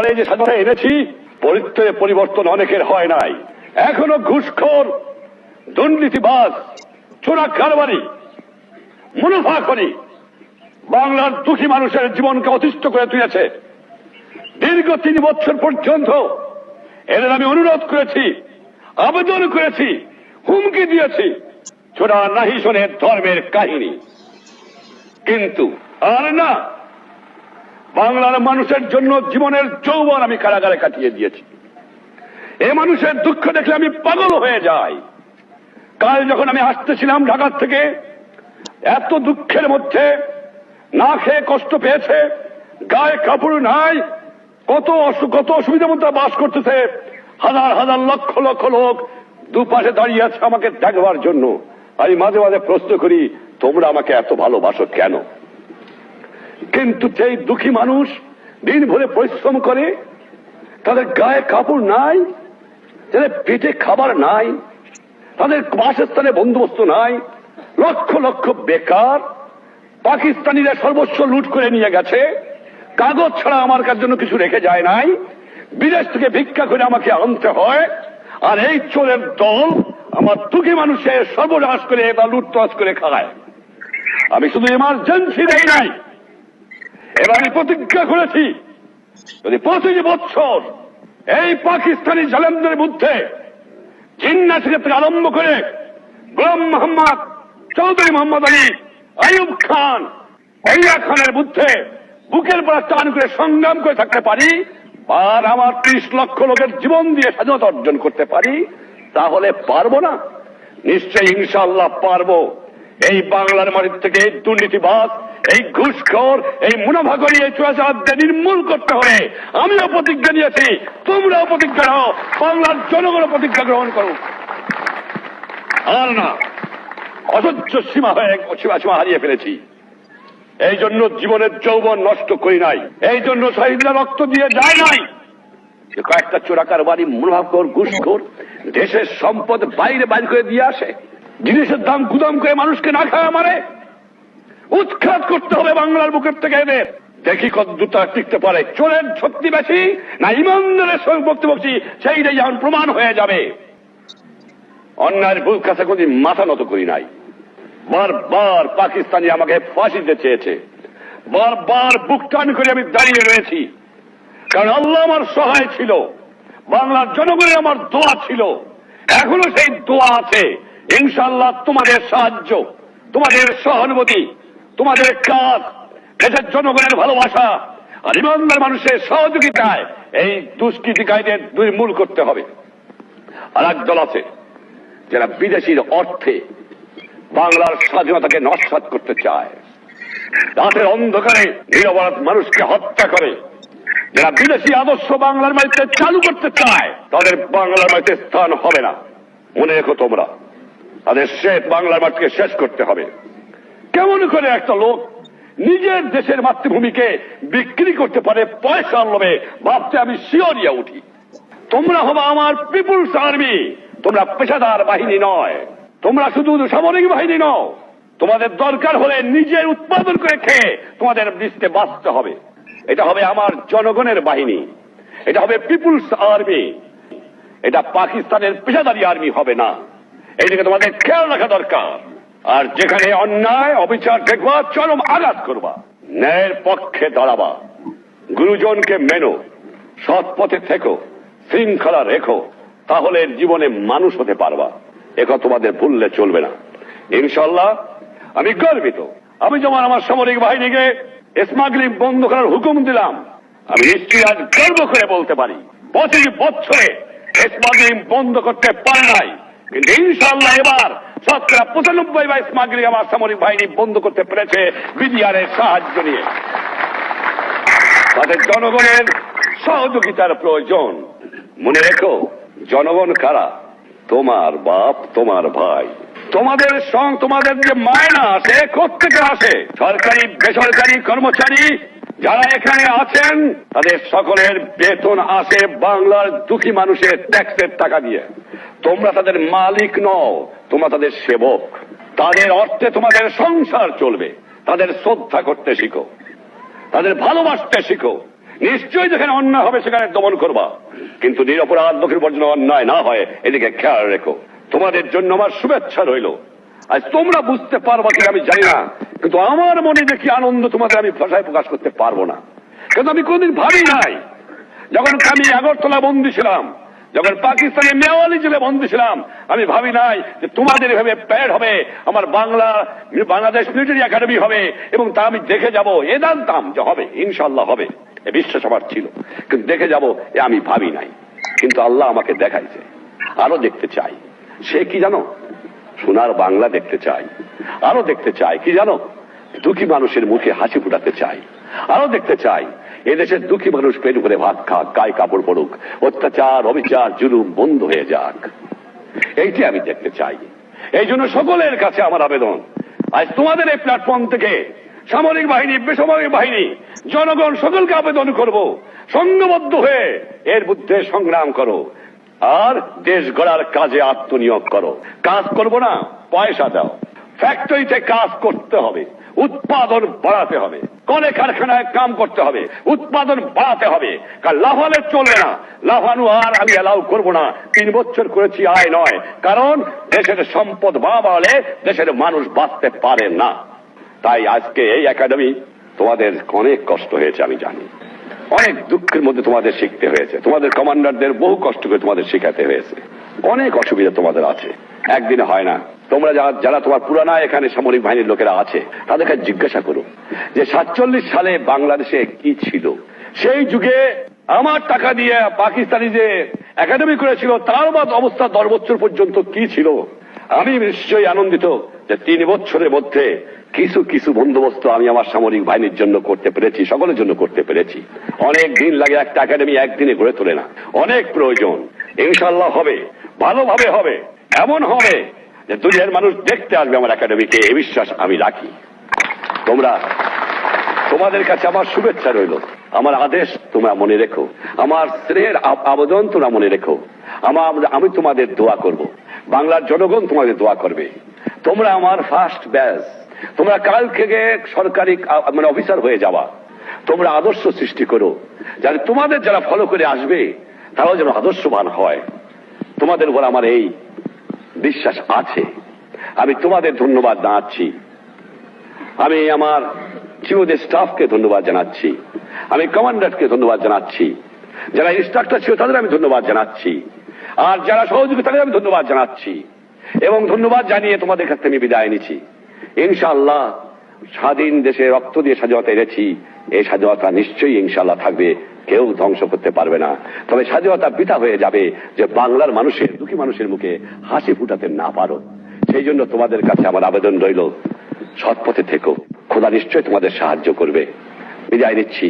এই যে স্বাধীনতা এনেছি, পরিবর্তন অনেকের হয় নাই। এখনো ঘুষখোর, দুর্নীতিবাজ, চোরা কারবারি, মুনাফাখোরি বাংলার দুঃখী মানুষের জীবনকে অতিষ্ঠ করে তুলেছে। দীর্ঘ 3 বছর পর্যন্ত এদের আমি অনুরোধ করেছি, আবেদন করেছি, হুমকি দিয়েছি, ছোড়া নাহি শোনে ধর্মের কাহিনী। কিন্তু আর না, বাংলার মানুষের জন্য জীবনের যৌবন আমি কারাগারে কাটিয়ে দিয়েছি। এ মানুষের দুঃখ দেখলে আমি পাগল হয়ে যাই। কাল যখন আমি আসতেছিলাম ঢাকা থেকে, এত দুঃখের মধ্যে না খেয়ে কষ্ট পেয়েছে, গায়ে কাপড় নাই, কত অসুবিধার মধ্যে বাস করতেছে। হাজার হাজার লক্ষ লক্ষ লোক দুপাশে দাঁড়িয়ে আছে আমাকে দেখবার জন্য। আমি মাঝে মাঝে প্রশ্ন করি, তোমরা আমাকে এত ভালোবাসো কেন? কিন্তু সেই দুঃখী মানুষ দিন ভরে পরিশ্রম করে, তাদের গায়ে কাপড় নাই, তাদের পেটে খাবার নাই, তাদের বাসস্থানে বন্দোবস্ত নাই, লক্ষ লক্ষ বেকার। পাকিস্তানিরা সর্বস্ব লুট করে নিয়ে গেছে, কাগজ ছাড়া আমার কাছে জন্য কিছু রেখে যায় নাই, বিদেশ থেকে ভিক্ষা করে আমাকে আনতে হয়। আর এই চোরের দল আমার দুঃখী মানুষের সর্বনাশ করে বা লুটতরাজ করে খায়। আমি শুধু এমার্জেন্সি দেই নাই, এবার আমি প্রতিজ্ঞা করেছি, যদি 25 বছর এই পাকিস্তানি জালেমদের মধ্যে জিন্না থেকে আরম্ভ করে গোলাম মোহাম্মদ, চৌধুরী মোহাম্মদ আলী, আইয়ুব খান, ভাইয়া খানের মধ্যে বুকের পর টান করে সংগ্রাম করে থাকতে পারি, আর আমার 30 লক্ষ লোকের জীবন দিয়ে স্বাধীনতা অর্জন করতে পারি, তাহলে পারবো না? নিশ্চয়ই ইনশাআল্লাহ পারবো। এই বাংলার মাটির থেকে এই দুর্নীতিবাজ, এই ঘুষখোর, এই মুনাফাখোরি, এই চোরাচালানকে নির্মূল করতে হবে। আমিও প্রতিজ্ঞা নিয়েছি, তোমরাও প্রতিজ্ঞা নাও, বাংলার জনগণ প্রতিজ্ঞা গ্রহণ করো। আর না, অসহ্য সীমা হারিয়ে ফেলেছি। এই জন্য জীবনের যৌবন নষ্ট করি নাই, এই জন্য শহীদরা রক্ত দিয়ে যায় নাই। কয়েকটা চোরা কারবারি, মুনাফাখোর, ঘুষখোর দেশের সম্পদ বাইরে বাইর করে দিয়ে আসে, জিনিসের দাম গুদাম করে মানুষকে না খাওয়া মারে। উৎখাত করতে হবে বাংলার বুকের থেকে এদের। দেখি কত দ্রুত টিকতে পারে। চোরের শক্তি বেশি না ইমানদারের শক্তি বেশি, সেইটাই যখন প্রমাণ হয়ে যাবে। অন্যায়ের বুক কাছে কোনদিন মাথা নত করি নাই। বারবার পাকিস্তানি আমাকে ফাঁসি দিতে চেয়েছে, বারবার বুক টান করে আমি দাঁড়িয়ে রয়েছি, কারণ আল্লাহ আমার সহায় ছিল, বাংলার জনগণের আমার দোয়া ছিল, এখনো সেই দোয়া আছে। ইনশাআল্লাহ তোমাদের সাহায্য, তোমাদের সহানুভূতি, তোমাদের কাজ, দেশের জনগণের ভালোবাসা আর ইমানদার মানুষের সহযোগিতায় এই দুষ্কৃতিকারীদের নির্মূল করতে হবে। আর একদল আছে যারা বিদেশির অর্থে বাংলার স্বাধীনতাকে নস্যাৎ করতে চায়, রাতের অন্ধকারে নিরপরাধ মানুষকে হত্যা করে, যারা বিদেশি আদর্শ বাংলার মাটিতে চালু করতে চায়, তাদের বাংলার মাটিতে স্থান হবে না। মনে রেখো তোমরা, তাদের বাংলার মাটিকে শেষ করতে হবে। কেমন করে একটা লোক নিজের দেশের মাতৃভূমিকে বিক্রি করতে পারে পয়সার লোভে, ভাবতে আমি শিহরিয়া উঠি। তোমরা হবে আমার পিপুলস আর্মি, তোমরা পেশাদার বাহিনী নয়, তোমরা শুধু সামরিক বাহিনী নও। তোমাদের দরকার হলে নিজের উৎপাদন করে খেয়ে তোমাদের দেশকে বাঁচতে হবে। এটা হবে আমার জনগণের বাহিনী, এটা হবে পিপুলস আর্মি, এটা পাকিস্তানের পেশাদারি আর্মি হবে না। এইদিকে তোমাদের খেয়াল রাখা দরকার। আর যেখানে অন্যায় অবিচার দেখবা, চরম আঘাত করবা, ন্যায়ের পক্ষে দাঁড়াবা, গুরুজনকে মেনো, সৎ পথে থেকো, শৃঙ্খলা রেখো, তাহলে জীবনে মানুষ হতে পারবা। একথা তোমাদের ভুললে চলবে না। ইনশাআল্লাহ আমি গর্বিত। আমি যেমন আমার সামরিক বাহিনীকে স্মাগলিং বন্ধ করার হুকুম দিলাম, আমি নিশ্চয়ই আজ গর্ব করে বলতে পারি 25 বছরে স্মাগলিং বন্ধ করতে পারে নাই, কিন্তু ইনশাআল্লাহ এবার 95% স্মাগলিং আমার সামরিক বাহিনী বন্ধ করতে পেরেছে বিডিআরের সাহায্য নিয়ে। তাদের জনগণের সহযোগিতার প্রয়োজন। মনে রেখো, জনগণ কারা? তোমার বাপ, তোমার ভাই। তোমাদের যে মায়না আসে কোত্থেকে আসে? সরকারি বেসরকারি কর্মচারী যারা এখানে আছেন, তাদের সকলের বেতন আসে বাংলার দুঃখী মানুষের ট্যাক্সের টাকা দিয়ে। তোমরা তাদের মালিক নও, তোমরা তাদের সেবক। তাদের অর্থে তোমাদের সংসার চলবে। তাদের শ্রদ্ধা করতে শিখো, তাদের ভালোবাসতে শিখো, নিশ্চয়ই যেখানে অন্যায় হবে সেখানে দমন করবা, কিন্তু নিরপরাধ লোকের উপর যেন অন্যায় না হয় এদিকে খেয়াল রেখো। তোমাদের জন্য আমার শুভেচ্ছা রইল। আজ তোমরা বুঝতে পারবা কি আমি জানি না, কিন্তু আমার মনে যে কি আনন্দ তোমাদের আমি ভাষায় প্রকাশ করতে পারবো না। কিন্তু আমি কোনদিন ভাবি নাই, যখন আমি আগরতলা বন্দী ছিলাম, যখন পাকিস্তানের মেওয়ালি জেলে বন্দী ছিলাম, আমি ভাবি নাই যে তোমাদের এভাবে প্যাড হবে, আমার বাংলাদেশ মিলিটারি একাডেমি হবে, এবং তা আমি দেখে যাব। এ জানতাম যে হবে, ইনশাল্লাহ হবে, এ বিশ্বাস আমার ছিল, কিন্তু দেখে যাব এ আমি ভাবি নাই। কিন্তু আল্লাহ আমাকে দেখাইছে। আরো দেখতে চাই, সে কি জানো, সোনার বাংলা দেখতে চাই। আরো দেখতে চাই কি জানো, দুঃখী মানুষের মুখে হাসি ফুটাতে চাই। আরো দেখতে চাই এদেশের দুঃখী মানুষ পেট করে ভাত খাক, গায়ে কাপড় পড়ুক, অত্যাচার অবিচার জুলুম বন্ধ হয়ে যাক, এইটি আমি দেখতে চাই। এই জন্য সকলের কাছে আমার আবেদন, আজ তোমাদের এই প্ল্যাটফর্ম থেকে সামরিক বাহিনী, বেসামরিক বাহিনী, জনগণ সকলকে আবেদন করব, সংঘবদ্ধ হয়ে এর বিরুদ্ধে সংগ্রাম করো আর দেশ গড়ার কাজে আত্মনিয়োগ করো। কাজ করবো না, পয়সা দাও। ফ্যাক্টরিতে কাজ করতে হবে, উৎপাদন বাড়াতে হবে, কলে কারখানায় কাম করতে হবে, উৎপাদন বাড়াতে হবে। কারণ লাফালে চলবে না, লাফানো আর আমি অ্যালাউ করবো না। 3 বছর করেছি, আয় নয়। কারণ দেশের সম্পদ বাড়ালে দেশের মানুষ বাঁচতে পারে না। তাই আজকে এই একাডেমি তোমাদের অনেক কষ্ট হয়েছে, আমি জানি, অনেক দুঃখের মধ্যে তোমাদের শিখতে হয়েছে, তোমাদের কমান্ডারদের বহু কষ্ট করে তোমাদের শেখাতে হয়েছে, অনেক অসুবিধা তোমাদের আছে, একদিনে হয় না। তোমরা যারা তোমার পুরানা এখানে সামরিক বাহিনীর লোকেরা আছে তাদের কাছে জিজ্ঞাসা করো যে 47 সালে বাংলাদেশে কি ছিল, সেই যুগে আমার টাকা দিয়ে পাকিস্তানি যে একাডেমি করেছিল তার অবস্থা 10 বছর পর্যন্ত কি ছিল। আমি নিশ্চয়ই আনন্দিত যে 3 বছরের মধ্যে কিছু কিছু বন্দোবস্ত আমি আমার সামরিক বাহিনীর জন্য করতে পেরেছি, সকলের জন্য করতে পেরেছি। অনেক দিন লাগে, একটা একাডেমি একদিনে গড়ে তোলে না, অনেক প্রয়োজন। ইনশাল্লাহ হবে, ভালোভাবে হবে, এমন হবে যে দুনিয়ার মানুষ দেখতে আসবে আমার একাডেমিকে, এই বিশ্বাস আমি রাখি। তোমাদের কাছে আমার শুভেচ্ছা রইল, আমার আদেশ তোমরা মনে রেখো, আমার স্নেহের আবেদন তোমরা মনে রেখো। আমি তোমাদের দোয়া করব, বাংলার জনগণ তোমাদের দোয়া করবে। তোমরা আমার ফার্স্ট ব্যাচ, তোমরা কাল থেকে সরকারি অফিসার হয়ে যাওয়া, তোমরা আদর্শ সৃষ্টি করো, যাতে তোমাদের যারা ফলো করে আসবে তারাও যেন আদর্শবান হয়। তোমাদের উপর আমার এই বিশ্বাস আছে। আমি তোমাদের ধন্যবাদ জানাচ্ছি, আমি আমার চিরদের স্টাফকে ধন্যবাদ জানাচ্ছি, আমি কমান্ডারকে ধন্যবাদ জানাচ্ছি, যারা ইনস্ট্রাক্টর ছিল তাদের আমি ধন্যবাদ জানাচ্ছি, আর যারা সহযোগী তাদের আমি ধন্যবাদ জানাচ্ছি। এবং ধন্যবাদ জানিয়ে তোমাদের কাছ থেকে আমি বিদায় নিচ্ছি। ইনশাআল্লাহ স্বাধীন দেশে রক্ত দিয়ে স্বাধীনতা এনেছি, এই স্বাধীনতা নিশ্চয়ই ইনশাআল্লাহ থাকবে, কেউ ধ্বংস করতে পারবে না। তবে স্বাধীনতা বৃথা হয়ে যাবে যে বাংলার মানুষের, দুঃখী মানুষের মুখে হাসি ফুটাতে না পারো। সেই জন্য তোমাদের কাছে আমার আবেদন রইল, সৎ পথে থেকো, খোদা নিশ্চয়ই তোমাদের সাহায্য করবে। বিদায় নিচ্ছি।